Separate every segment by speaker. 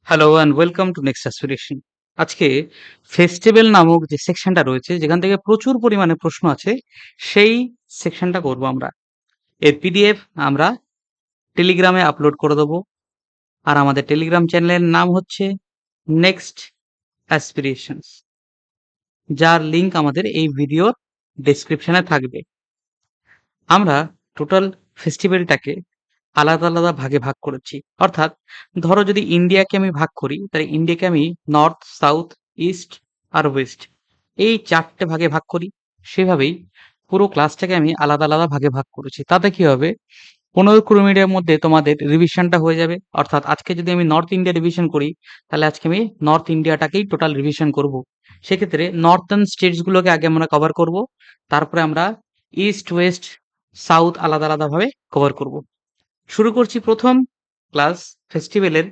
Speaker 1: Hello and welcome to next aspiration. আজকে festival নামক যে সেকশনটা রয়েছে যেখান থেকে প্রচুর পরিমাণে প্রশ্ন আছে সেই সেকশনটা করব আমরা। এর পিডিএফ আমরা টেলিগ্রামে আপলোড করে দেবো। আর আমাদের টেলিগ্রাম চ্যানেলের নাম হচ্ছে নেক্সট অ্যাসপিরেশনস, যার লিঙ্ক আমাদের এই ভিডিওর ডেসক্রিপশনে থাকবে। আমরা টোটাল ফেস্টিভ্যালটাকে আলাদা আলাদা ভাগে ভাগ করেছি। অর্থাৎ ধরো যদি ইন্ডিয়াকে আমি ভাগ করি তাহলে ইন্ডিয়াকে আমি নর্থ, সাউথ, ইস্ট আর ওয়েস্ট এই ৪ টে ভাগে ভাগ করি। সেভাবেই পুরো ক্লাসটাকে আমি আলাদা আলাদা ভাগে ভাগ করেছি। তাতে কি হবে ১৫-২০ মিনিটের মধ্যে তোমাদের রিভিশনটা হয়ে যাবে। অর্থাৎ আজকে যদি আমি নর্থ ইন্ডিয়া রিভিশন করি তাহলে আজকে আমি নর্থ ইন্ডিয়াটাকেই টোটাল রিভিশন করব। সেক্ষেত্রে নর্থার্ন স্টেটসগুলোকে আগে আমরা কভার করব। তারপরে আমরা ইস্ট, ওয়েস্ট, সাউথ আলাদা আলাদাভাবে কভার করব। শুরু করছি প্রথম ক্লাস ফেস্টিভ্যালের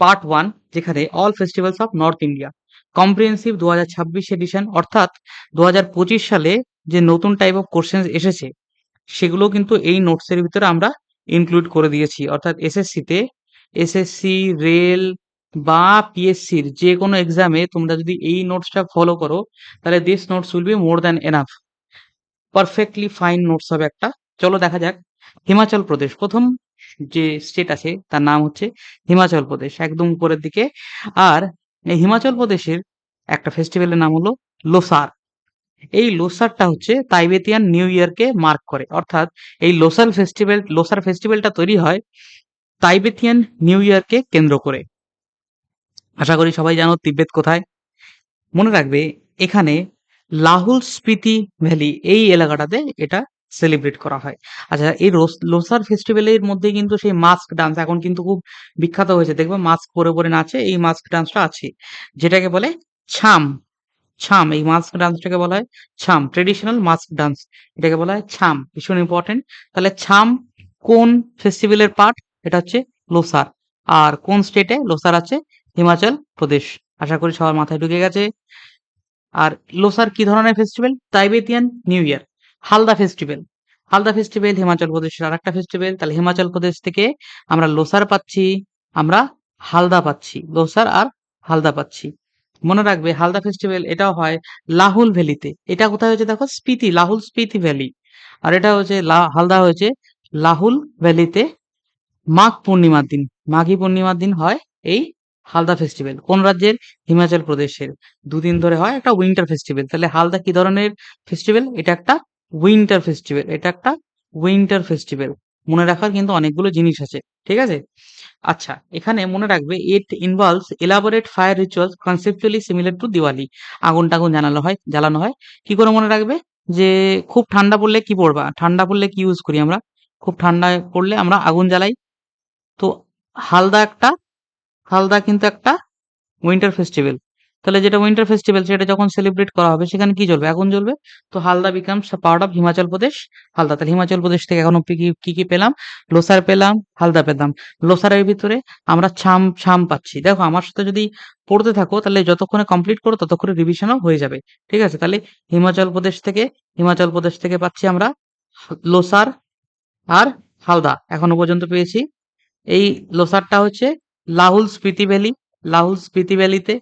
Speaker 1: পার্ট 1, যেখানে all festivals of north India comprehensive ২০২৬ edition. অর্থাৎ ২০২৫ সালে যে নতুন টাইপ অফ কোশ্চেন এসেছে সেগুলো কিন্তু এই নোটসের ভিতরে আমরা ইনক্লুড করে দিয়েছি। অর্থাৎ এসএসসি, রেল বা পিএসসির যে কোনো এক্সামে তোমরা যদি এই নোটসটা ফলো করো তাহলে this notes will be more than enough. Perfectly fine notes হবে একটা। চলো দেখা যাক। হিমাচল প্রদেশ প্রথম যে স্টেট আছে তার নাম হচ্ছে হিমাচল প্রদেশ, একদম উপরের দিকে। আর এই হিমাচল প্রদেশের একটা ফেস্টিভ্যালের নাম হলো লোসার। এই লোসারটা হচ্ছে তাইবেতিয়ান নিউ ইয়ারকে মার্ক করে। অর্থাৎ এই লোসার ফেস্টিভ্যালটা তৈরি হয় তাইবেতিয়ান নিউ ইয়ারকে কেন্দ্র করে। আশা করি সবাই জানো তিব্বত কোথায়। মনে রাখবে এখানে লাহুল স্পিতি ভ্যালি এই এলাকাটাতে এটা সেলিব্রেট করা হয়। আচ্ছা, এই লোসার ফেস্টিভ্যালের মধ্যে কিন্তু সেই মাস্ক ডান্স এখন কিন্তু খুব বিখ্যাত হয়েছে। দেখবে মাস্ক পরে পরে নাচে, এই মাস্ক ডান্সটা আছে যেটাকে বলে ছাম। ছাম এই মাস্ক ডান্সটাকে বলা হয় ছাম, ট্রেডিশনাল মাস্ক ডান্স। এটাকে বলা হয় ছাম, ভীষণ ইম্পর্টেন্ট। তাহলে ছাম কোন ফেস্টিভ্যালের পার্ট? এটা হচ্ছে লোসার। আর কোন স্টেটে লোসার আছে? হিমাচল প্রদেশ। আশা করি সবার মাথায় ঢুকে গেছে। আর লোসার কি ধরনের festival? Tibetan new year. Halda festival, Halda festival Himachal প্রদেশের আরেকটা ফেস্টিভ্যাল। তাহলে হিমাচল প্রদেশ থেকে আমরা লোসার পাচ্ছি, আমরা হালদা পাচ্ছি, লোসার আর হালদা পাচ্ছি। মনে রাখবে হালদা ফেস্টিভ্যাল এটাও হয় লাহুল ভ্যালিতে। এটা কোথায় হয়েছে দেখো? স্পিতি, লাহুল স্পিতি ভ্যালি। আর এটা হচ্ছে হালদা হয়েছে লাহুল ভ্যালিতে মাঘ পূর্ণিমার দিন। মাঘী পূর্ণিমার দিন হয় এই হালদা ফেস্টিভ্যাল। কোন রাজ্যের? হিমাচল প্রদেশের। দুদিন ধরে হয়, একটা উইন্টার ফেস্টিভ্যাল। তাহলে হালদা কি ধরনের ফেস্টিভ্যাল? এটা একটা উইন্টার ফেস্টিভ্যাল। এটা একটা উইন্টার ফেস্টিভ্যাল। মনে রাখার কিন্তু অনেকগুলো জিনিস আছে, ঠিক আছে? আচ্ছা, এখানে মনে রাখবে ইট involves elaborate fire rituals conceptually similar to Diwali. আগুন টাগুন জ্বালানো হয়। কি করে মনে রাখবে? যে খুব ঠান্ডা পড়লে কি পড়বা? ঠান্ডা পড়লে কি ইউজ করি আমরা? খুব ঠান্ডা পড়লে আমরা আগুন জ্বালাই। তো হালদা একটা হালদা কিন্তু একটা উইন্টার ফেস্টিভ্যাল। তাহলে যেটা উইন্টার ফেস্টিভ্যাল সেটা যখন সেলিব্রেট করা হবে সেখানে কি জ্বলবে? আগুন জ্বলবে। তো Halda becomes a part of Himachal Pradesh. Halda, তাহলে হিমাচল প্রদেশ থেকে এখন অব্দি কি পেলাম? লোসার পেলাম, হালদা পেলাম। লোসারের ভিতরে আমরা ছাম ছাম পাচ্ছি। দেখো আমার সাথে যদি পড়তে থাকো তাহলে যতক্ষণে কমপ্লিট করো ততক্ষণে রিভিশনও হয়ে যাবে। ঠিক আছে? তাহলে হিমাচল প্রদেশ থেকে পাচ্ছি আমরা লোসার আর হালদা এখনো পর্যন্ত পেয়েছি। এই লোসারটা হচ্ছে লাহুল স্পিতি ভ্যালি, লাহুল স্পিতি ভ্যালিতে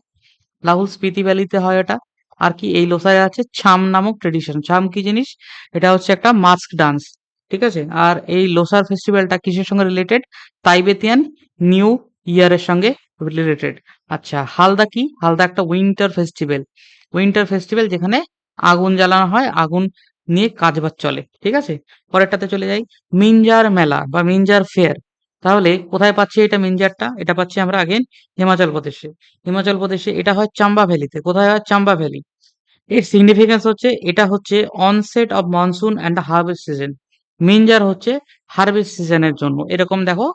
Speaker 1: লাহুল স্পিতি ভ্যালিতে হয় এটা। আর কি এই লোসারে আছে ছাম নামক ট্রেডিশন। ছাম কি জিনিস? এটা হচ্ছে একটা মাস্ক ডান্স, ঠিক আছে? আর এই লোসার ফেস্টিভ্যালটা কিসের সঙ্গে রিলেটেড? তাইবেতিয়ান নিউ ইয়ারের সঙ্গে রিলেটেড। আচ্ছা, হালদা কি? হালদা একটা উইন্টার ফেস্টিভ্যাল। উইন্টার ফেস্টিভ্যাল যেখানে আগুন জ্বালানো হয়, আগুন নিয়ে কাজবাজ চলে, ঠিক আছে? পরেরটাতে চলে যাই। মিঞ্জার মেলা বা মিঞ্জার ফেয়ার। তাহলে কোথায় পাচ্ছি এটা মিঞ্জারটা? এটা পাচ্ছি আমরা আগেন হিমাচল প্রদেশে। হিমাচল প্রদেশে এটা হয় চাম্বা ভ্যালিতে। কোথায় হয়? চাম্বা ভ্যালি। এর সিগনিফিকেন্স হচ্ছে এটা হচ্ছে onset of monsoon and harvest season. Minjar হচ্ছে হারভেস্ট সিজনের জন্য। এরকম দেখো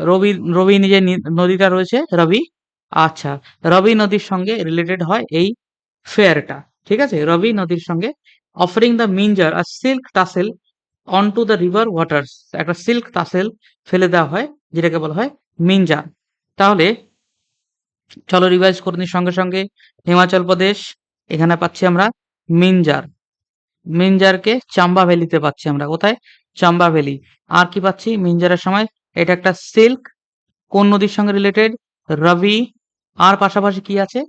Speaker 1: রবি রবি যে নদীটা রয়েছে রবি, আচ্ছা, রবি নদীর সঙ্গে রিলেটেড হয় এই ফেয়ারটা, ঠিক আছে? রবি নদীর সঙ্গে অফারিং দ্য মিঞ্জার আর silk tassel onto the river waters. একটা সিল্ক টাসেল ফেলে দেওয়া হয় যেটাকে বলা হয় মিঞ্জার। তাহলে চলো রিভাইজ করে নিই সঙ্গে সঙ্গে। হিমাচল প্রদেশ, এখানে পাচ্ছি আমরা মিঞ্জার। মিঞ্জারকে চাম্বা ভ্যালিতে পাচ্ছি আমরা। কোথায়? চাম্বা ভ্যালি। আর কি পাচ্ছি মিঞ্জারের সময়? এটা একটা সিল্ক, কোন নদীর সঙ্গে রিলেটেড? রবি, আর পাশাপাশি কি আছে?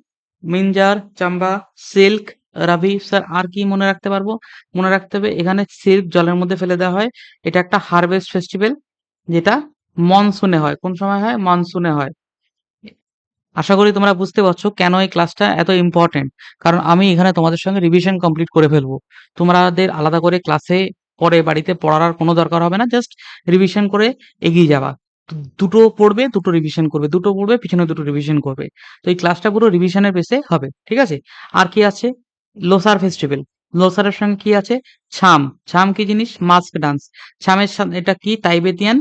Speaker 1: মিঞ্জার, চাম্বা, সিল্ক, রবি। স্যার আর কি মনে রাখতে পারবো? মনে রাখতে হবে এখানে সিল্ক জলের মধ্যে ফেলে দেওয়া হয়। এটা একটা হারভেস্ট ফেস্টিভ্যাল, যেটা মনসুনে হয়। কোন সময় হয়? মনসুনে হয়। আশা করি তোমরা বুঝতে পারছো কেন এই ক্লাসটা এত ইম্পর্টেন্ট। কারণ আমি এখানে তোমাদের সঙ্গে রিভিশন কমপ্লিট করে ফেলবো। তোমাদের আলাদা করে ক্লাসে পরে বাড়িতে পড়ার আর কোনো দরকার হবে না। জাস্ট রিভিশন করে এগিয়ে যাওয়া। দুটো পড়বে, দুটো রিভিশন করবে, দুটো পড়বে, পিছনে দুটো রিভিশন করবে। তো এই ক্লাসটা পুরো রিভিশনের বেসে হবে। ঠিক আছে? আর কি আছে? লোসার ফেস্টিভ্যাল। লোসারের সঙ্গে কি আছে? ছাম। ছাম কি জিনিস? Mask dance. ছামের সাথে এটা কি? Tibetan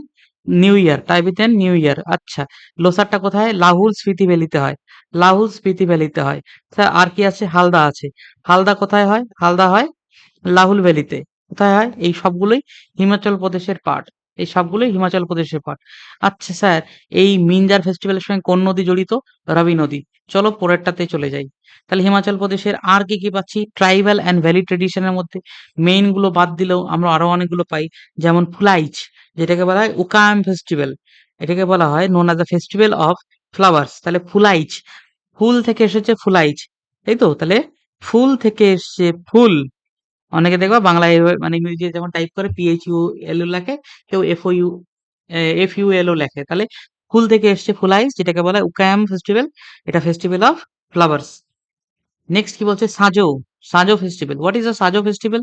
Speaker 1: new year. Tibetan new year. আচ্ছা, লোসারটা কোথায়? লাহুল স্পিতি ভ্যালিতে হয়। লাহুল স্পিতি ভ্যালিতে হয়। স্যার আর কি আছে? হালদা আছে। হালদা কোথায় হয়? হালদা হয় লাহুল ভ্যালিতে। কোথায় হয়? এই সবগুলোই হিমাচল প্রদেশের পার্ট। এই সবগুলোই হিমাচল প্রদেশের পার্ট। আচ্ছা স্যার, এই মিঞ্জার ফেস্টিভ্যালের সঙ্গে কোন নদী জড়িত? রাবি নদী। চলো পরেরটাতে চলে যাই। তাহলে হিমাচল প্রদেশের আর কি কি পাচ্ছি? ট্রাইবাল অ্যান্ড ভ্যালি ট্রেডিশনের মধ্যে মেইন গুলো বাদ দিলেও আমরা আরো অনেকগুলো পাই। যেমন ফুলাইচ, যেটাকে বলা হয় উকাম ফেস্টিভ্যাল। এটাকে বলা হয় known as the festival of flowers. তাহলে ফুলাইচ, ফুল থেকে এসেছে ফুলাইচ, তাই তো? তাহলে ফুল থেকে এসছে ফুল। অনেকে দেখবা বাংলা মানে ইংরেজি যেমন টাইপ করে PHUL লেখে, কেউ FUL লেখে। তাহলে ফুল থেকে এসছে ফুলাইচ, যেটাকে বলা হয় উকায়াম ফেস্টিভ্যাল। এটা ফেস্টিভ্যাল অফ ফ্লাওয়ার্স। নেক্সট কি বলছে? সাজো। সাজো ফেস্টিভ্যাল। হোয়াট ইজ আ সাজো ফেস্টিভ্যাল?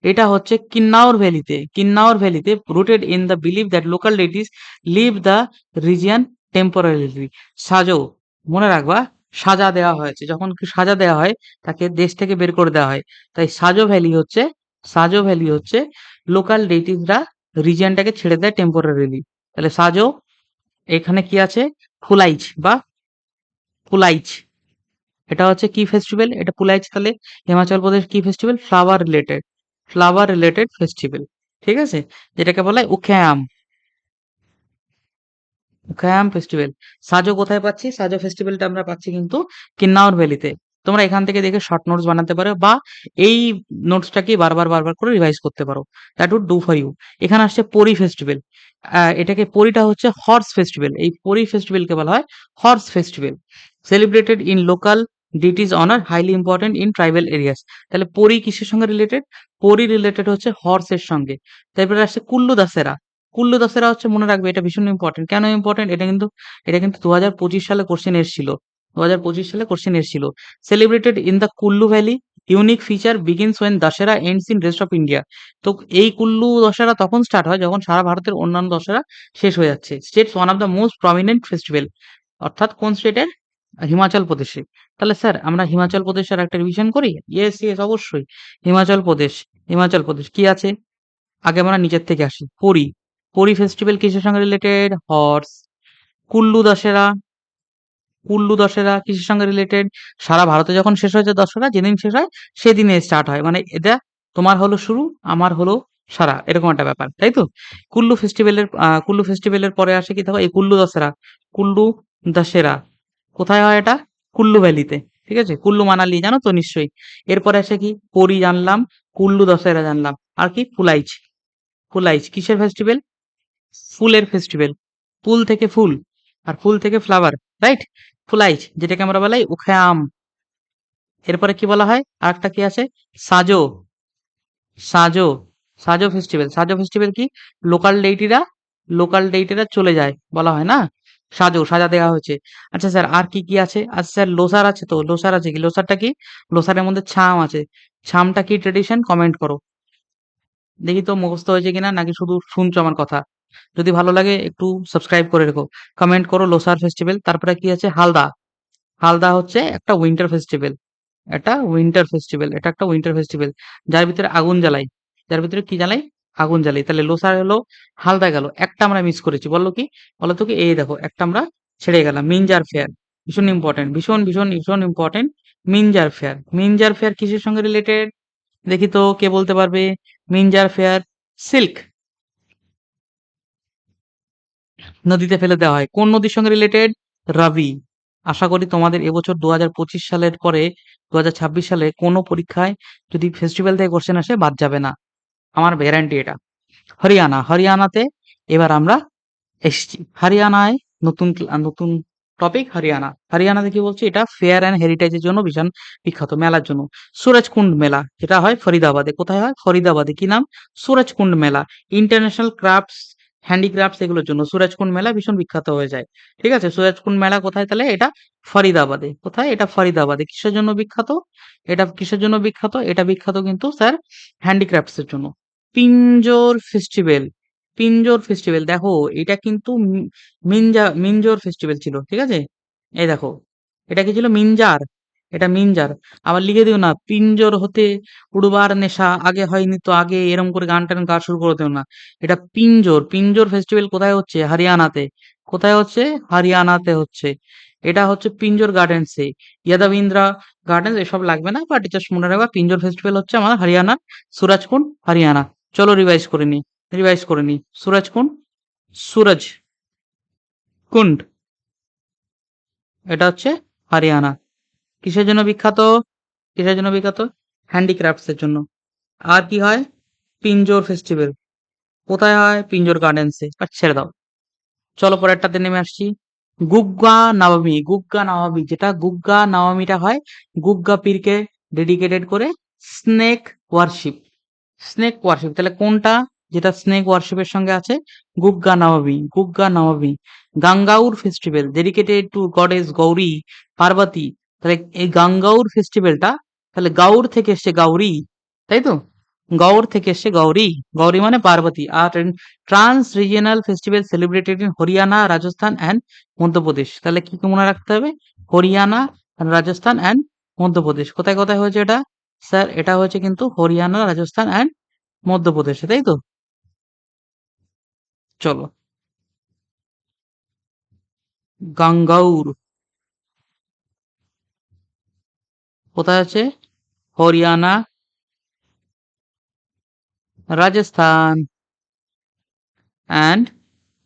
Speaker 1: এটা হচ্ছে কিন্নাউর ভ্যালিতে। কিন্নাউর ভ্যালিতে rooted in the belief that local deities leave the region temporarily. Sajo, মনে রাখবা, সাজা দেওয়া হয়েছে। যখন কি সাজা দেওয়া হয়, তাকে দেশ থেকে বের করে দেওয়া হয়। তাই সাজো ভ্যালি হচ্ছে লোকাল ডেইটিসরা রিজিয়নটাকে ছেড়ে দেয় টেম্পোরারিলি। তাহলে সাজো। এখানে কি আছে? ফুলাইচ বা ফুলাইচ। এটা হচ্ছে কি ফেস্টিভ্যাল? এটা পুলাইচ। তাহলে হিমাচল প্রদেশ কি festival? Flower related. Flower related festival. ঠিক আছে? যেটাকে বলা হয় উখ্যায়াম। উখ্যায়াম ফেস্টিভ্যাল। সাজো কোথায় পাচ্ছি? সাজো ফেস্টিভ্যালটা আমরা পাচ্ছি কিন্তু কিন্নাউর ভ্যালিতে। তোমরা এখান থেকে দেখে শর্ট নোটস বানাতে পারো, বা এই নোটসটাকে বারবার করে রিভাইজ করতে পারো। That would do for you. এখানে আসছে পরি ফেস্টিভ্যাল। এটাকে পরিটা হচ্ছে হর্স ফেস্টিভ্যাল। এই পরি ফেস্টিভ্যালকে বলা হয় horse festival. Celebrated in local deities honour highly important in tribal areas. তাহলে পরি কিসের সঙ্গে রিলেটেড? পরি রিলেটেড হচ্ছে হর্সের সঙ্গে। তারপরে আসছে কুল্লু দাসেরা। কুল্লু দাসেরা হচ্ছে, মনে রাখবে এটা ভীষণ ইম্পর্টেন্ট। কেন ইম্পর্টেন্ট? এটা কিন্তু 2025 সালে কোশ্চেন এসেছিল। 2025 সালে কোশ্চেন এসেছিল। Celebrated in the Kullu valley, unique feature begins when Dussehra ends in rest of India. তো এই কুল্লু দশেরা তখন স্টার্ট হয় যখন সারা ভারতের অন্যান্য দশেরা শেষ হয়ে যাচ্ছে। States one of the most prominent festival. অর্থাৎ কোন স্টেটের? হিমাচল প্রদেশে। তাহলে স্যার আমরা হিমাচল প্রদেশের একটা রিভিশন করি? ইয়েস ইয়েস, অবশ্যই। হিমাচল প্রদেশ। হিমাচল প্রদেশ কি আছে? আগে আমরা নিচের থেকে আসি। পরি। পরি ফেস্টিভ্যাল কিসের সঙ্গে রিলেটেড? হর্স। কুল্লু দশেরা। কুল্লু দশেরা কিসের সঙ্গে রিলেটেড? সারা ভারতে যখন শেষ হয়েছে দশরা, যেদিন শেষ হয় সেদিনে স্টার্ট হয়। মানে এটা তোমার হলো শুরু, আমার হলো সারা, এরকম একটা ব্যাপার, তাই তো? কুল্লু ফেস্টিভ্যালের পরে আসে কি? দেখো এই কুল্লু দশেরা। কুল্লু দশেরা কোথায় হয়? এটা কুল্লু ভ্যালিতে। ঠিক আছে? কুল্লু মানালি জানো তো নিশ্চয়ই। এরপরে আসে কি? পরি জানলাম, কুল্লু দশেরা জানলাম, আর কি? ফুলাইচ। ফুলাইচ কিসের ফেস্টিভ্যাল? ফুলের ফেস্টিভ্যাল। ফুল থেকে ফুল, আর ফুল থেকে ফ্লাওয়ার, রাইট? ফুলাইচ, যেটাকে আমরা বলাই উখ্যায়াম। এরপরে কি বলা হয়? আরেকটা কি আছে? সাজো। সাজো। সাজো ফেস্টিভ্যাল। সাজো ফেস্টিভ্যাল কি? লোকাল ডেইটিরা লোকাল ডেইটিরা চলে যায়, বলা হয় না? সাজো, সাজা দেওয়া হয়েছে। আচ্ছা স্যার আর কি কি আছে? আচ্ছা স্যার লোসার আছে তো। লোসার আছে কি? লোসারটা কি? লোসারের মধ্যে ছাম আছে। ছামটা কি ট্রেডিশন? কমেন্ট করো। দেখি তো মুখস্থ হয়েছে কিনা, নাকি শুধু শুনছো আমার কথা। যদি ভালো লাগে একটু সাবস্ক্রাইব করে রেখো। কমেন্ট করো লোসার ফেস্টিভ্যাল। তারপরে কি আছে? হালদা। হালদা হচ্ছে একটা উইন্টার ফেস্টিভ্যাল। এটা একটা উইন্টার ফেস্টিভ্যাল, যার ভিতরে আগুন জ্বালাই। যার ভিতরে কি জ্বালাই? আগুন জ্বালাই। তাহলে লোসার হলো, হালদা গেল। একটা আমরা মিস করেছি। বললো কি? বলো তো কি? এই দেখো একটা আমরা ছেড়ে গেলাম। মিঞ্জার ফেয়ার। ভীষণ ইম্পর্টেন্ট, ভীষণ important. Minjar fair. Minjar fair কিসের সঙ্গে রিলেটেড? দেখি তো কে বলতে পারবে? মিঞ্জার ফেয়ার সিল্ক নদীতে ফেলে দেওয়া হয়। কোন নদীর সঙ্গে রিলেটেড? রাবি। আশা করি তোমাদের এবছর 2025 সালের পরে 2026 সালে কোনো পরীক্ষায় যদি ফেস্টিভ্যাল থেকে কোশ্চেন আসে বাদ যাবে না, আমার গ্যারান্টি এটা। হরিয়ানাতে এবার আমরা এসছি। হরিয়ানায় নতুন টপিক হরিয়ানা। হরিয়ানাতে কি বলছে, এটা ফেয়ার অ্যান্ড হেরিটেজের জন্য ভীষণ বিখ্যাত, মেলার জন্য। সুরজকুন্ড মেলা যেটা হয় ফরিদাবাদে। কোথায় হয়? ফরিদাবাদে। কি নাম? সুরজকুন্ড মেলা। ইন্টারন্যাশনাল ক্রাফটস, হ্যান্ডিক্রাফটস এগুলোর জন্য সুরজকুন্ড মেলা ভীষণ বিখ্যাত হয়ে যায়। ঠিক আছে? সুরজকুন্ড মেলা কোথায় তাহলে? এটা ফরিদাবাদে। কোথায়? এটা ফরিদাবাদে। কিসের জন্য বিখ্যাত? এটা কিসের জন্য বিখ্যাত? এটা বিখ্যাত কিন্তু স্যার হ্যান্ডিক্রাফটস এর জন্য। পিঞ্জোর ফেস্টিভ্যাল, পিঞ্জোর ফেস্টিভ্যাল দেখো, এটা কিন্তু মিঞ্জোর ফেস্টিভ্যাল ছিল। ঠিক আছে? এই দেখো, এটা কি ছিল? মিঞ্জার। এটা মিঞ্জার। আবার লিখে দিও না পিঞ্জর হতে উড়বার নেশা আগে হয়নি তো আগে, এরম করে গান টান গাওয়া শুরু করে দিও না। এটা পিঞ্জোর। পিঞ্জোর ফেস্টিভ্যাল কোথায় হচ্ছে? হরিয়ানাতে। কোথায় হচ্ছে? হরিয়ানাতে হচ্ছে। এটা হচ্ছে পিঞ্জোর গার্ডেন্সে। ইয়াদাবিন্দ্রা গার্ডেন্স এসব লাগবে না, বাট জাস্ট মনে রাখবা পিঞ্জোর ফেস্টিভ্যাল হচ্ছে আমার হরিয়ানার, সুরাজকুন্ড হরিয়ানা। চলো রিভাইজ করে নি, রিভাইজ করে নি। সুরাজকুন্ড, সুরজ কুন্ড, এটা হচ্ছে হরিয়ানা। কিসের জন্য বিখ্যাত? কিসের জন্য বিখ্যাত? হ্যান্ডিক্রাফটস এর জন্য। আর কি হয়? পিঞ্জোর ফেস্টিভ্যাল কোথায় হয়? পিঞ্জোর গার্ডেন্সে। আর ছেড়ে দাও। চলো পরেরটাতে নেমে আসছি। গুগ্গা নবমী। গুগ্গা নবমী, যেটা গুগ্গা নবমীটা হয় গুগ্গা পীরকে ডেডিকেটেড করে স্নেক ওয়ার্শিপ। স্নেক ওয়ার্শিপ তাহলে কোনটা? যেটা স্নেক ওয়ার্শিপের সঙ্গে আছে, গুগ্গা নবমী। গুগ্গা নবমী। Gangaur festival dedicated to goddess Gauri Parvati. তাহলে এই গাঙ্গাউর ফেস্টিভ্যালটা, তাহলে গাউর থেকে এসছে গাউরী, তাই তো? গৌর থেকে এসছে গৌরী। গৌরী মানে পার্বতী। আর trans regional festival celebrated in Haryana, Rajasthan and Madhya Pradesh. তাহলে কি কি মনে রাখতে হবে? হরিয়ানা, রাজস্থান অ্যান্ড মধ্যপ্রদেশ। কোথায় কোথায় হয়েছে এটা? স্যার এটা হয়েছে কিন্তু হরিয়ানা, রাজস্থান অ্যান্ড মধ্যপ্রদেশে, তাই তো? চলো, গাঙ্গাউর কোথায় আছে? হরিয়ানা, রাজস্থান অ্যান্ড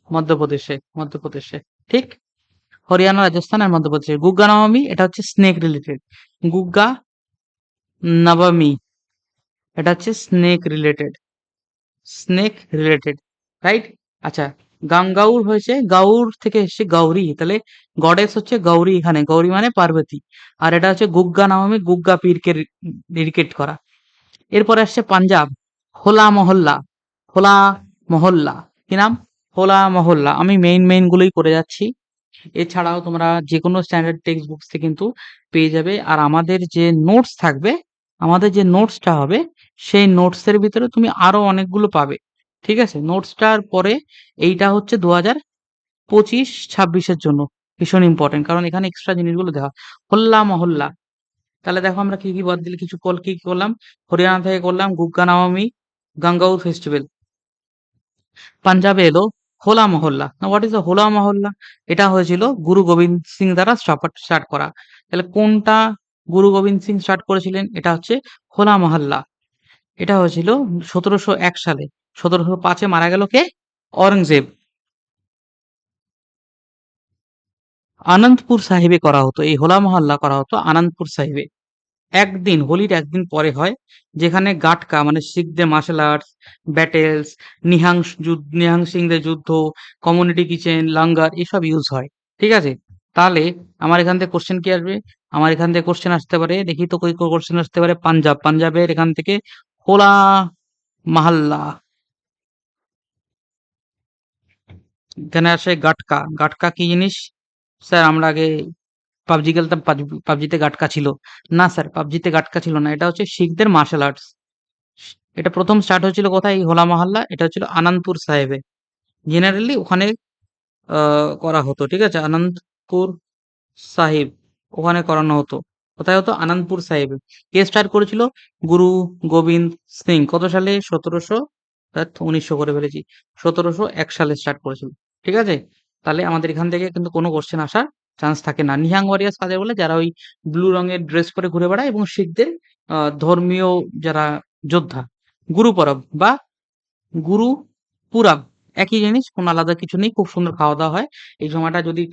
Speaker 1: মধ্যপ্রদেশে। মধ্যপ্রদেশে, ঠিক। হরিয়ানা, রাজস্থান আর মধ্যপ্রদেশে। গুগ্গা নবমী এটা হচ্ছে স্নেক রিলেটেড। গুগ্গা নবমী এটা হচ্ছে snake related. Snake related, right? আচ্ছা, গাঙ্গাউর হয়েছে গাউর থেকে এসছে গৌরী, তাহলে গডেস হচ্ছে গৌরী এখানে। গৌরী মানে পার্বতী। আর এটা হচ্ছে গুগ্গা নবমী, গুগ্গা পীরকে ডেডিকেট করা। এরপরে আসছে পাঞ্জাব, হোলা মহল্লা। হোলা মহল্লা, কি নাম? হোলা মহল্লা। আমি মেইন গুলোই করে যাচ্ছি। এছাড়াও তোমরা যে কোনো স্ট্যান্ডার্ড টেক্সট বুকস থেকে কিন্তু পেয়ে যাবে। আর আমাদের যে নোটস থাকবে, আমাদের যে নোটসটা হবে, সেই নোটসের ভিতরে তুমি আরো অনেকগুলো পাবে। ঠিক আছে? নোটসটার পরে এইটা হচ্ছে 2025-26 এর জন্য ভীষণ ইম্পর্টেন্ট, কারণ এখানে এক্সট্রা জিনিসগুলো দেওয়া। হোল্লা মহল্লা, তাহলে দেখো আমরা কি কি বাদ দিলে, কিছু কি কি করলাম। হরিয়ানা থেকে করলাম গুগ্গা নবমী, গাঙ্গাউর ফেস্টিভ্যাল। পাঞ্জাবে এলো হোলা মহল্লা। না, what is the Hola Mohalla? এটা হয়েছিল গুরু গোবিন্দ সিং দ্বারা স্টার্ট করা। তাহলে কোনটা গুরু গোবিন্দ সিং স্টার্ট করেছিলেন? এটা হচ্ছে হোলা মহল্লা। এটা হয়েছিল 1701 সালে। 1705-এ মারা গেল কে? অরঙ্গজেব। আনন্দপুর সাহিবে করা হতো, এই হোলা মহল্লা করা হতো আনন্দপুর সাহিবে। একদিন, হোলির একদিন পরে হয়, যেখানে গাটকা মানে শিখদের মার্শাল আর্টস, ব্যাটেলস, নিহাং সিংদের যুদ্ধ, কমিউনিটি কিচেন, লাঙ্গার এসব ইউজ হয়। ঠিক আছে? তাহলে আমার এখান থেকে কোশ্চেন কি আসবে? আমার এখান থেকে কোশ্চেন আসতে পারে, দেখি তো কই কোশ্চেন আসতে পারে। পাঞ্জাব, পাঞ্জাবের এখান থেকে হোলা মাহাল্লা। এখানে আসে গাটকা। গাটকা কি জিনিস? স্যার আমরা আগে পাবজি খেলতাম, পাবজিতে গাটকা ছিল। না স্যার, পাবজিতে গাটকা ছিল না, এটা হচ্ছে শিখদের মার্শাল আর্টস। এটা প্রথম স্টার্ট হয়েছিল কোথায়? এই হোলা মহল্লা। এটা হচ্ছিল আনন্দপুর সাহেবে। জেনারেলি ওখানে করা হতো। ঠিক আছে? আনন্দপুর সাহিব, ওখানে করানো হতো। কোথায় হতো? আনন্দপুর সাহেবে। কে স্টার্ট করেছিল? গুরু গোবিন্দ সিং। কত সালে? 1900 করে ফেলেছি। 1701 সালে স্টার্ট করেছিল। ঠিক আছে? তাহলে আমাদের এখান থেকে কিন্তু কোনো কোশ্চেন আসার চান্স থাকে না। নিহাং ওয়ারিয়ার্স কাদের বলে? যারা ওই ব্লু রঙের ড্রেস পরে ঘুরে বেড়ায় এবং শিখদের ধর্মীয় যারা যোদ্ধা। গুরু পরব বা গুরু পুরাব একই জিনিস, কোনো আলাদা কিছু নেই। খুব সুন্দর খাওয়া দাওয়া হয় এই সময়টা। যদি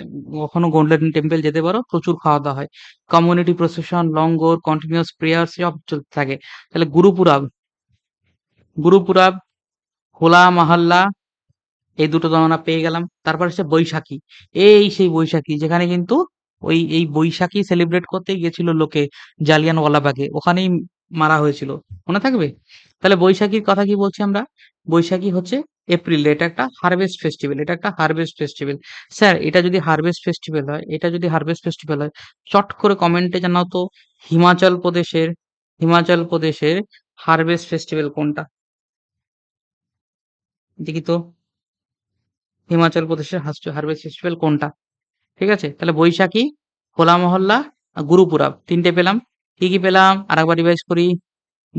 Speaker 1: কখনো গোল্ডেন টেম্পল যেতে পারো, প্রচুর খাওয়া দাওয়া হয়। কমিউনিটি প্রসেশন, লঙ্গর, কন্টিনিউয়াস প্রেয়ার সব চলতে থাকে। তাহলে গুরু পুরাব, গুরু পুরাব, হোলা মহল্লা, এই দুটো তো আমরা পেয়ে গেলাম। তারপর হচ্ছে বৈশাখী। এই সেই বৈশাখী যেখানে কিন্তু এই বৈশাখী সেলিব্রেট করতেই গেছিল লোকে জালিয়ানওয়ালাবাগে। ওখানেই মারা হয়েছিল। মনে থাকবে? তাহলে বৈশাখীর কথা কি বলছি আমরা? বৈশাখী হচ্ছে এপ্রিলে। এটা একটা হারভেস্ট ফেস্টিভ্যাল। এটা একটা হারভেস্ট ফেস্টিভ্যাল। স্যার এটা যদি হারভেস্ট ফেস্টিভ্যাল হয়, এটা যদি হারভেস্ট ফেস্টিভ্যাল হয়, চট করে কমেন্টে জানাও তো হিমাচল প্রদেশের হিমাচল প্রদেশের হারভেস্ট ফেস্টিভ্যাল কোনটা? দেখি তো হিমাচল প্রদেশের হারভেস্ট ফেস্টিভ্যাল কোনটা? ঠিক আছে? তাহলে বৈশাখী, হোলা মহল্লা, গুরুপুরাব ৩ টে পেলাম। কি, কি পেলাম? আরেকবার রিভাইজ করি।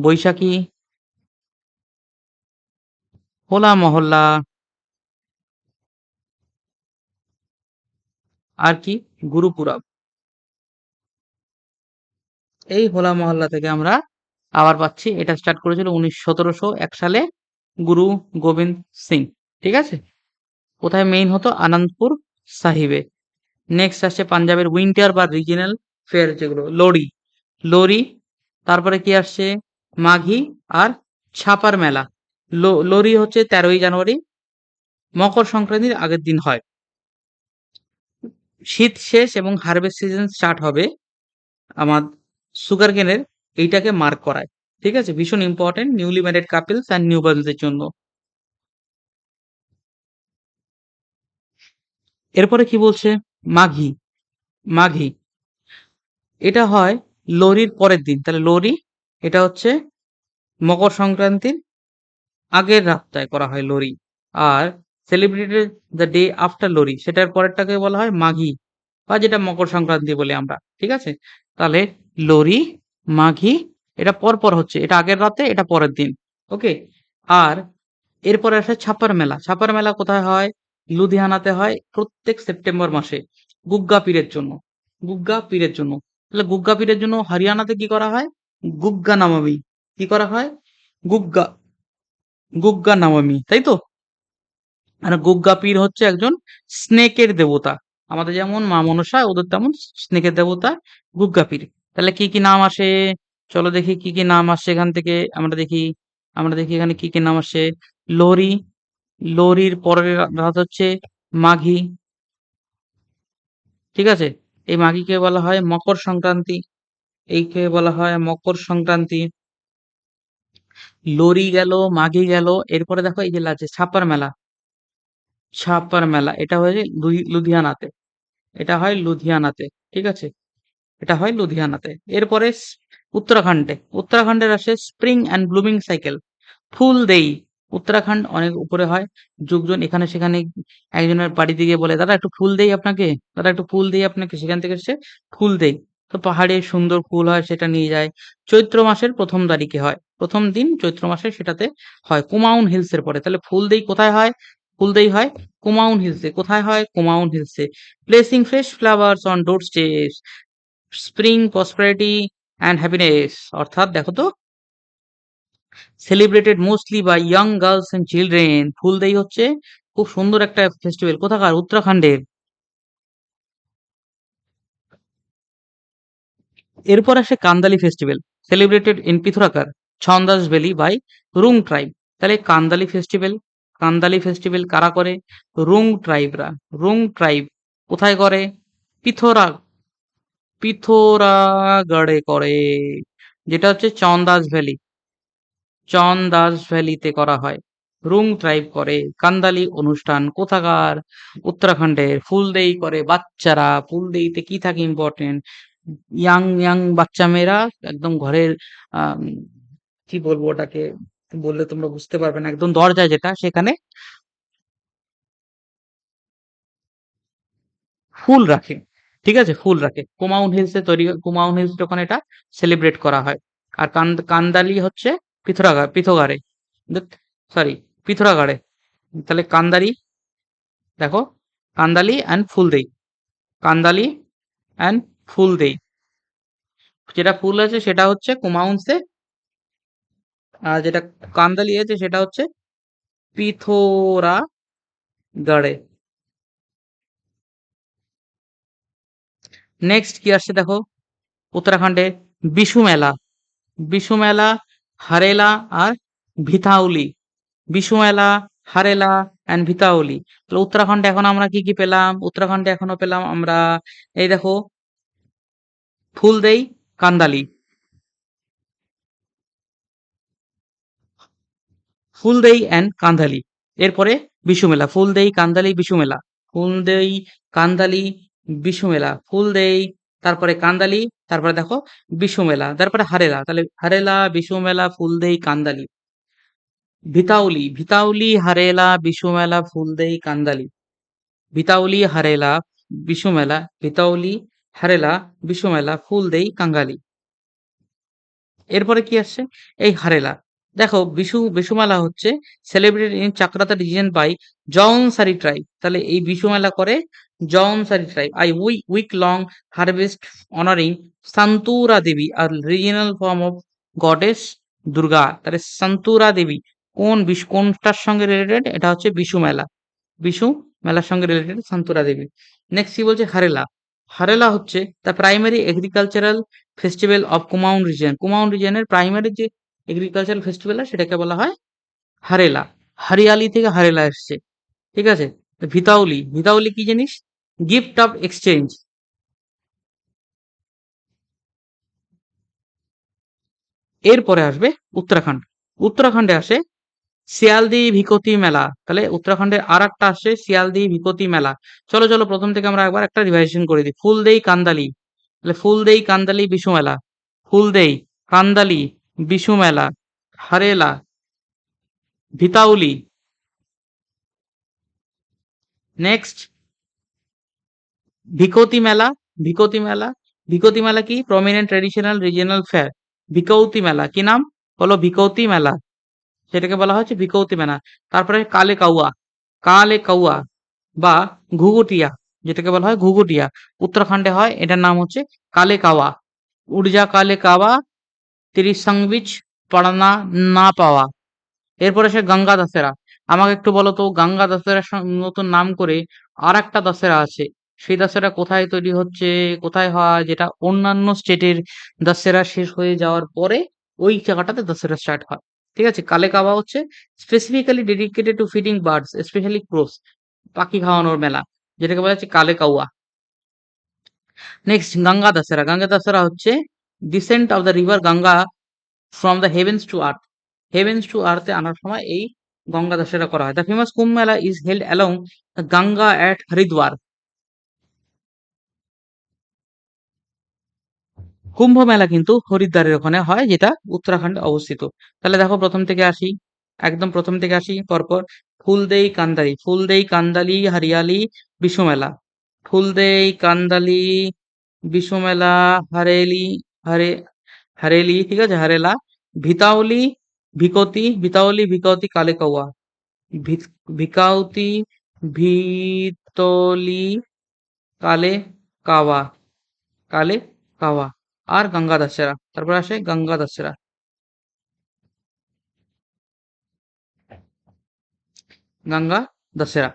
Speaker 1: বৈশাখী, হোলা মহল্লা, আর কি? গুরুপুরাব। এই হোলা মহল্লা থেকে আমরা আবার পাচ্ছি এটা স্টার্ট করেছিল ১৭০১ সালে গুরু গোবিন্দ সিং। ঠিক আছে? কোথায় মেইন হতো? আনন্দপুর সাহিবে। নেক্সট আসছে পাঞ্জাবের উইন্টার বা রিজিনাল ফেয়ার যেগুলো লোরি। লোরি, তারপরে কি আসছে? মাঘী আর ছাপার মেলা। লোরি হচ্ছে ১৩ই জানুয়ারি, মকর সংক্রান্তির আগের দিন হয়। শীত শেষ এবং হারভেস্ট সিজন স্টার্ট হবে আমার সুগার কেনের, এইটাকে মার্ক করায়। ঠিক আছে? ভীষণ important newly married couples and new বার্নসদের জন্য। এরপরে কি বলছে? মাঘী। মাঘী এটা হয় লোরির পরের দিন। তাহলে লোরি এটা হচ্ছে মকর সংক্রান্তির আগের রাতটায় করা হয় লোরি। আর সেলিব্রেটেড দ্য ডে আফটার লোরি সেটার পরেরটাকে বলা হয় মাঘী বা যেটা মকর সংক্রান্তি বলি আমরা। ঠিক আছে? তাহলে লোরি, মাঘী এটা পরপর হচ্ছে। এটা আগের রাতে, এটা পরের দিন। ওকে? আর এরপরে আসে ছাপার মেলা। ছাপার মেলা কোথায় হয়? লুধিয়ানাতে হয় প্রত্যেক সেপ্টেম্বর মাসে গুগ্গা পীরের জন্য। গুগ্গা পীরের জন্য। তাহলে গুগ্গা পীরের জন্য হরিয়ানাতে কি করা হয়? গুগ্গা নবমী। কি করা হয়? গুগ্গা গুগ্গা নবমী। তাই তো? আর গুগ্গা পীর হচ্ছে একজন স্নেকের দেবতা। আমাদের যেমন মা মনসা ওদের তেমন স্নেকের দেবতা গুগ্গা পীর। তাহলে কি, কি নাম আসে? চলো দেখি কি, কি নাম আসছে এখান থেকে। আমরা দেখি এখানে কি, কি নাম আসছে। লোহরি, লোহরির পরের রাত হচ্ছে মাঘী। ঠিক আছে? এই মাঘীকে বলা হয় মকর সংক্রান্তি। এইকে বলা হয় মকর সংক্রান্তি। লোহরি গেল, মাঘী গেল। এরপরে দেখো এই যে আছে ছাপার মেলা। ছাপার মেলা এটা হয়েছে লুধিয়ানাতে। এটা হয় লুধিয়ানাতে। ঠিক আছে? এটা হয় লুধিয়ানাতে। এরপরে উত্তরাখণ্ডে। উত্তরাখণ্ডের আসে spring and blooming cycle. Phooldei. Uttarakhand অনেক উপরে হয়। যুগজন এখানে সেখানে একজনের বাড়িতে গিয়ে বলে, "দাদা একটু ফুল দেই আপনাকে, দাদা একটু ফুল দেই আপনাকে।" সেখান থেকে এসছে ফুল দেই। তো পাহাড়ে সুন্দর ফুল হয় সেটা নিয়ে যায়। চৈত্র মাসের ১ম তারিখে হয়। ১ম দিন চৈত্র মাসে সেটাতে হয়। কুমাউন হিলস এর পরে। তাহলে ফুলদেই কোথায় হয়? ফুলদেই হয় কুমাউন হিলসে। কোথায় হয়? কুমাউন হিলসে। Placing fresh flowers on doorsteps, spring prosperity and happiness. অর্থাৎ দেখো তো celebrated mostly by young girls and children. Phooldei হচ্ছে খুব সুন্দর একটা ফেস্টিভ্যাল। কোথাকার? উত্তরাখণ্ডের। এরপর আসে Kandali festival celebrated in Pithoragarh Chaudans valley by Rung tribe. তাহলে কান্দালি ফেস্টিভ্যাল কারা করে? রুং ট্রাইবরা। রুং ট্রাইব কোথায় করে? পিথোরা পিথোরাগড়ে করে, যেটা হচ্ছে চন্দাস ভ্যালি। চন্দাস ভ্যালিতে করা হয়। রুং ট্রাইব করে। কান্দালি অনুষ্ঠান কোথাকার? উত্তরাখণ্ডের। ফুলদেই করে বাচ্চারা। ফুলদেইতে কি থাকে ইম্পর্টেন্ট? ইয়াং ইয়াং বাচ্চা মেয়েরা একদম ঘরের আম, কি বলবো ওটাকে, বললে তোমরা বুঝতে পারবে না, একদম দরজায় যেটা সেখানে ফুল রাখে। ঠিক আছে? ফুল রাখে। কুমাউন হিলস যখন এটা সেলিব্রেট করা হয়। আর কান্দালি হচ্ছে পিথোরাগড়ে। সরি, পিথোরাগড়ে। তাহলে কান্দারি দেখো, কান্দালি অ্যান্ড ফুলদেই। কান্দালি অ্যান্ড ফুলদেই। যেটা ফুল আছে সেটা হচ্ছে কুমাউন্সে, আর যেটা কান্দালি আছে সেটা হচ্ছে পিথোরাগড়ে। নেক্সট কি আসছে দেখো, উত্তরাখণ্ডে বিশু মেলা। বিশু মেলা, হারেলা আর ভিথাউলি। বিশু মেলা হারেলা অ্যান্ড ভিতাউলি। তাহলে উত্তরাখণ্ডে এখন আমরা কি কি পেলাম? উত্তরাখণ্ডে এখনো পেলাম আমরা, এই দেখো, ফুলদেই, কান্দালি। ফুলদেই অ্যান্ড কান্দালি। এরপরে বিশু মেলা, ফুলদেই, কান্দালি, বিশু মেলা। ফুলদেই, কান্দালি, বিশু মেলা। ফুলদেই, তারপরে কান্দালি, তারপরে দেখো বিশু মেলা, তারপরে হারেলা। তাহলে হারেলা, বিশু মেলা, ফুলদেই, কান্দালি। ভিতাউলি, ভিতাউলি, হারেলা, বিশু মেলা, ফুলদেই, কান্দালি। ভিতাউলি, হারেলা, বিশু মেলা, ভিতাউলি, হারেলা, বিশু মেলা, ফুলদেই, কাঙ্গালি। এরপরে কি আসছে? এই হারেলা। দেখো, বিশু মেলা হচ্ছে celebrated in Chakrata region by Jaunsari tribe. তাহলে এই বিশু মেলা করে Jaunsari tribe. Week long harvest honouring Santura Devi, আর regional form of goddess Durga. তাহলে সান্তুরা দেবী কোনটার সঙ্গে রিলেটেড? এটা হচ্ছে বিশু মেলা। বিশু মেলার সঙ্গে রিলেটেড সান্তুরা দেবী। নেক্সট কি বলছে? হারেলা। হারেলা হচ্ছে the primary agricultural festival of Kumaon region. Kumaon রিজিয়নের প্রাইমারি যে এগ্রিকালচারাল ফেস্টিভ্যাল হয় সেটাকে বলা হয় হারেলা। হরিয়ালি থেকে হারেলা এসছে। ঠিক আছে? তো ভিতাউলি, ভিতাউলি কি জিনিস? Gift of exchange. এরপরে আসবে উত্তরাখণ্ড। উত্তরাখণ্ডে আসে শিয়ালদি ভিকতি মেলা। তাহলে উত্তরাখণ্ডের আর একটা আসছে শিয়ালদি ভিকতি মেলা। চলো চলো, প্রথম থেকে আমরা একবার একটা রিভাইজেশন করে দিই। ফুলদেই, কান্দালি। তাহলে ফুলদেই, কান্দালি, বিশু মেলা। ফুলদেই, কান্দালি, বিশু মেলা, হারেলা, ভিতাউলি। নেক্সট ভিকৌতি মেলা। ভিকৌতি মেলা, ভিকৌতি মেলা কি? Prominent traditional regional fair. Bikhauti Mela কি নাম? বলো, ভিকৌতি মেলা। সেটাকে বলা হচ্ছে ভিকৌতি মেলা। তারপরে কালে কাউয়া, কালে কাউয়া বা ঘুঘুটিয়া, যেটাকে বলা হয় ঘুঘুটিয়া, উত্তরাখণ্ডে হয়। এটার নাম হচ্ছে কালে কাওয়া। উর্জা কালে কাওয়া, ত্রিসংবিচ পড়ানা না পাওয়া। এরপরে সে গঙ্গা দশেরা। আমাকে একটু বলো তো, গঙ্গা দশেরার নতুন নাম করে আর একটা দশেরা আছে, সেই দশেরা কোথায় তৈরি হচ্ছে, কোথায় হয়? যেটা অন্যান্য স্টেটের দশেরা শেষ হয়ে যাওয়ার পরে ওই জায়গাটাতে দশেরা স্টার্ট হয়। ঠিক আছে? কালে কাওয়া হচ্ছে specifically dedicated to feeding birds, specially crows, পাখি খাওয়ানোর মেলা, যেটাকে বলা হচ্ছে কালে কাউয়া। নেক্সট গঙ্গা দশেরা। গঙ্গা দশেরা হচ্ছে descent of the river Ganga from the heavens to earth. Heavens to আর্থে আনার সময় এই গঙ্গা দশেরা করা হয়। The famous Kumbh Mela is held along Ganga at Haridwar. Kumbh Mela কিন্তু হরিদ্বারের ওখানে হয়, যেটা উত্তরাখণ্ডে অবস্থিত। তাহলে দেখো, প্রথম থেকে আসি, একদম প্রথম থেকে আসি পরপর। ফুলদেই, কান্দালি। ফুলদেই, কান্দালি, হরিয়ালি, বিশু মেলা। ফুলদেই, কান্দালি, বিশু মেলা, হরেলি, হরে হরেলি, ঠিক আছে, হরেলা, ভিতাউলি, ভিকতি, ভিতাউলি, ভিকতি, কালে কৌয়া, ভিকাউতি, ভিতলি, কালে কাওয়া, কালে কাওয়া, আর গঙ্গা দশেরা। তারপর আসে গঙ্গা দশেরা, গঙ্গা দশেরা।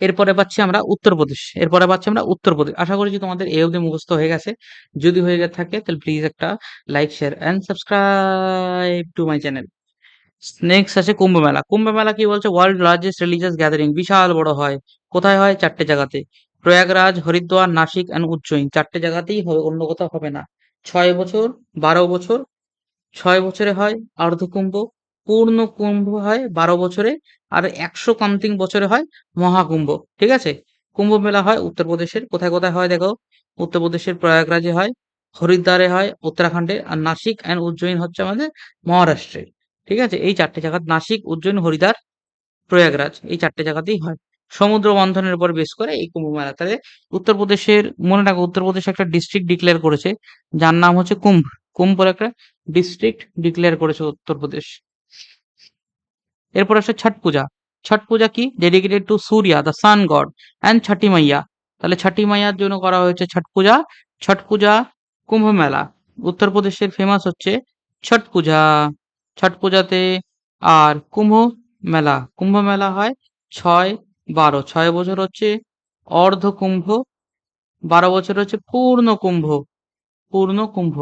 Speaker 1: এরপরে পাচ্ছি আমরা উত্তরপ্রদেশ। এরপরে পাচ্ছি আমরা উত্তরপ্রদেশ। আশা করি যে তোমাদের এই অবধি মুখস্থ হয়ে গেছে। যদি হয়ে থাকে তাহলে প্লিজ একটা like, share and subscribe to my channel. Next আছে কুম্ভ মেলা। কুম্ভ মেলা কি বলছে? World largest religious gathering. বিশাল বড় হয়। কোথায় হয়? চারটে জায়গাতে। প্রয়াগরাজ, হরিদ্বার, নাসিক অ্যান্ড উজ্জয়িন। চারটে জায়গাতেই হবে, অন্য কোথাও হবে না। 6 বছর, 12 বছর, 6 বছরে হয় অর্ধকুম্ভ, পূর্ণ কুম্ভ হয় 12 বছরে, আর 100 বছরে হয় মহাকুম্ভ। ঠিক আছে? কুম্ভ মেলা হয় উত্তরপ্রদেশের কোথায় কোথায় হয় দেখো। উত্তরপ্রদেশের প্রয়াগরাজে হয়, হরিদ্বারে হয় উত্তরাখণ্ডে, আর নাসিক অ্যান্ড উজ্জয়িন হচ্ছে আমাদের মহারাষ্ট্রের। ঠিক আছে? এই চারটে জায়গা, নাসিক, উজ্জয়িন, হরিদ্বার, প্রয়াগরাজ, এই চারটে জায়গাতেই হয়। সমুদ্র বন্ধনের উপর বেশ করে এই কুম্ভ মেলা। তাহলে উত্তরপ্রদেশের, মনে রাখো, উত্তরপ্রদেশ একটা ডিস্ট্রিক্ট ডিক্লেয়ার করেছে, যার নাম হচ্ছে কুম্ভ। কুম্ভ বলে একটা ডিস্ট্রিক্ট ডিক্লেয়ার করেছে উত্তরপ্রদেশ। এরপর আসে ছট পূজা। ছট পূজা কি? Dedicated to Surya, the sun god, and Chhathi Maiya. তাহলে ছটি মাইয়ার জন্য করা হয়েছে ছট পূজা। ছট পূজা, কুম্ভ মেলা। উত্তরপ্রদেশের ফেমাস হচ্ছে ছট পূজা। ছট পূজাতে আর কুম্ভ মেলা। কুম্ভ মেলা হয় 6, 12। 6 বছর হচ্ছে অর্ধ কুম্ভ, 12 বছর হচ্ছে পূর্ণ কুম্ভ। পূর্ণ কুম্ভ।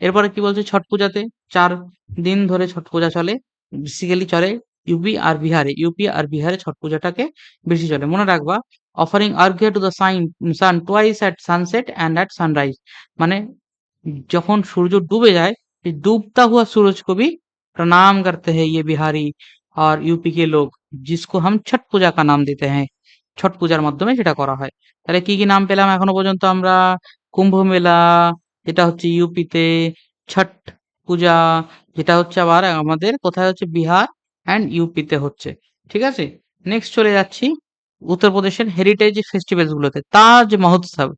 Speaker 1: এরপরে কি বলছে? ছট পূজাতে 4 দিন ধরে ছট পূজা চলে, বেসিক্যালি চলে ইউপি আর বিহারে ছট পূজাটাকে বেশি চলে। মনে রাখবা, offering arghya to the sun twice at sunset and at sunrise, মানে যখন সূর্য ডুবে যায়, এই डूबता हुआ सूरज को भी प्रणाम करते हैं ये बिहारी और यूपी के लोग, जिसको हम छठ पूजा का नाम देते हैं। ছট পূজার মাধ্যমে সেটা করা হয়। তাহলে কি, কি নাম পেলাম এখনো পর্যন্ত আমরা? কুম্ভ মেলা, যেটা হচ্ছে ইউপিতে, ছট পূজা, যেটা হচ্ছে আবার আমাদের কোথায় হচ্ছে, বিহার অ্যান্ড ইউপিতে হচ্ছে। ঠিক আছে? নেক্সট চলে যাচ্ছি উত্তরপ্রদেশের হেরিটেজ ফেস্টিভ্যালস গুলোতে। তাজ মহোৎসব,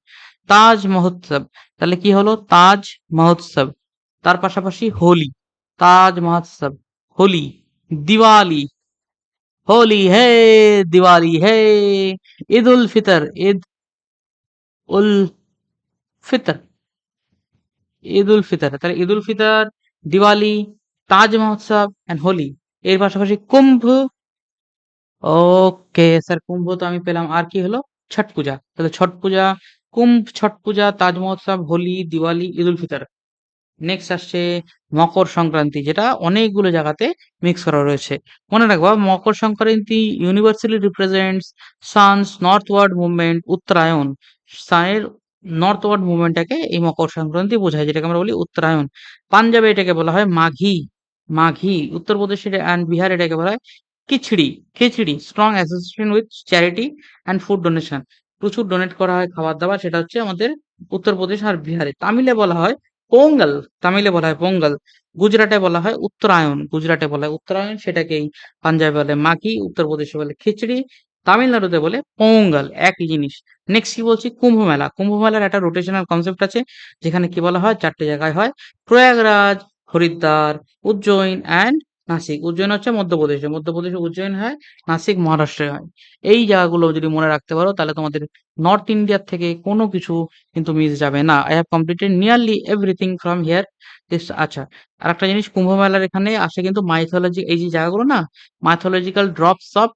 Speaker 1: তাজ মহোৎসব, তাহলে কি হলো? তাজ মহোৎসব। তার পাশাপাশি হোলি, তাজ মহোৎসব, হোলি, দিওয়ালি, होली है, दिवाली है, ईद उल फितर, ईद उल फितर, ঈদ উল ফিতর, তাহলে ঈদ উল ফিতর, দিওয়ালি, তাজ মহোৎসব অ্যান্ড হোলি। এর পাশাপাশি কুম্ভ। ওকে স্যার, কুম্ভ তো আমি পেলাম। আর কি হলো? ছট পূজা। তাহলে ছট পূজা, কুম্ভ, ছট পূজা, তাজ মহোৎসব, হোলি, দিওয়ালি, ঈদ উল ফিতর। নেক্সট আসছে মকর সংক্রান্তি, যেটা অনেকগুলো জায়গাতে মিক্স করা রয়েছে। মনে রাখবা, Makar Sankranti universally represents sun's northward movement, Uttarayan. সানের নর্থওয়ার্ড মুভমেন্টটাকে এই মকর সংক্রান্তি বোঝায়, যেটাকে আমরা বলি উত্তরায়ণ। পাঞ্জাবে এটাকে বলা হয় মাঘী, মাঘী। উত্তরপ্রদেশে অ্যান্ড বিহার এটাকে বলা হয় khichuri, khichuri. Strong association with charity and food donation, প্রচুর ডোনেট করা হয় খাবার দাবার, সেটা হচ্ছে আমাদের উত্তরপ্রদেশ আর বিহারে। তামিলে বলা হয় পোঙ্গল, তামিলে বলা হয় পোঙ্গল। গুজরাটে বলা হয় উত্তরায়ণ, গুজরাটে বলা হয় উত্তরায়ণ, সেটাকেই পাঞ্জাবে বলে মাঘি, উত্তরপ্রদেশে বলে খিচড়ি, তামিলনাড়ুতে বলে পোঙ্গল, একই জিনিস। নেক্সট কি বলছি? কুম্ভ মেলা। কুম্ভ মেলার একটা রোটেশনাল কনসেপ্ট আছে, যেখানে কি বলা হয়, 4টে জায়গায় হয়, প্রয়াগরাজ, হরিদ্বার, উজ্জয়ন অ্যান্ড নাসিক। উজ্জয়ন হচ্ছে মধ্যপ্রদেশে, মধ্যপ্রদেশে উজ্জয়ন হয়, নাসিক মহারাষ্ট্রে হয়। এই জায়গাগুলো যদি মনে রাখতে পারো, তাহলে তোমাদের নর্থ ইন্ডিয়ার থেকে কোনো কিছু কিন্তু মিস যাবে না। I have completed nearly everything from here this. আচ্ছা, আরেকটা জিনিস, কুম্ভ মেলার এখানে আসে কিন্তু মাইথোলজি, এই যে জায়গাগুলো না, মাইথোলজিক্যাল ড্রপস অফ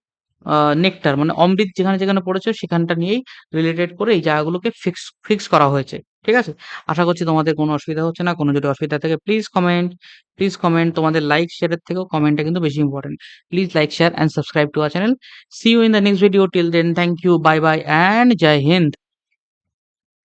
Speaker 1: নেকটার, মানে অমৃত যেখানে যেখানে পড়েছে সেখানটা নিয়েই রিলেটেড করে এই জায়গাগুলোকে ফিক্স করা হয়েছে। ঠিক আছে? আশা করছি তোমাদের কোনো অসুবিধা হচ্ছে না। কোনো যদি অসুবিধা থাকে প্লিজ কমেন্ট, প্লিজ কমেন্ট। তোমাদের লাইক শেয়ারের থেকেও কমেন্টটা কিন্তু বেশি important. Please like, share and subscribe to our channel. See you in the next video. Till then, thank you, bye bye and Jai Hind.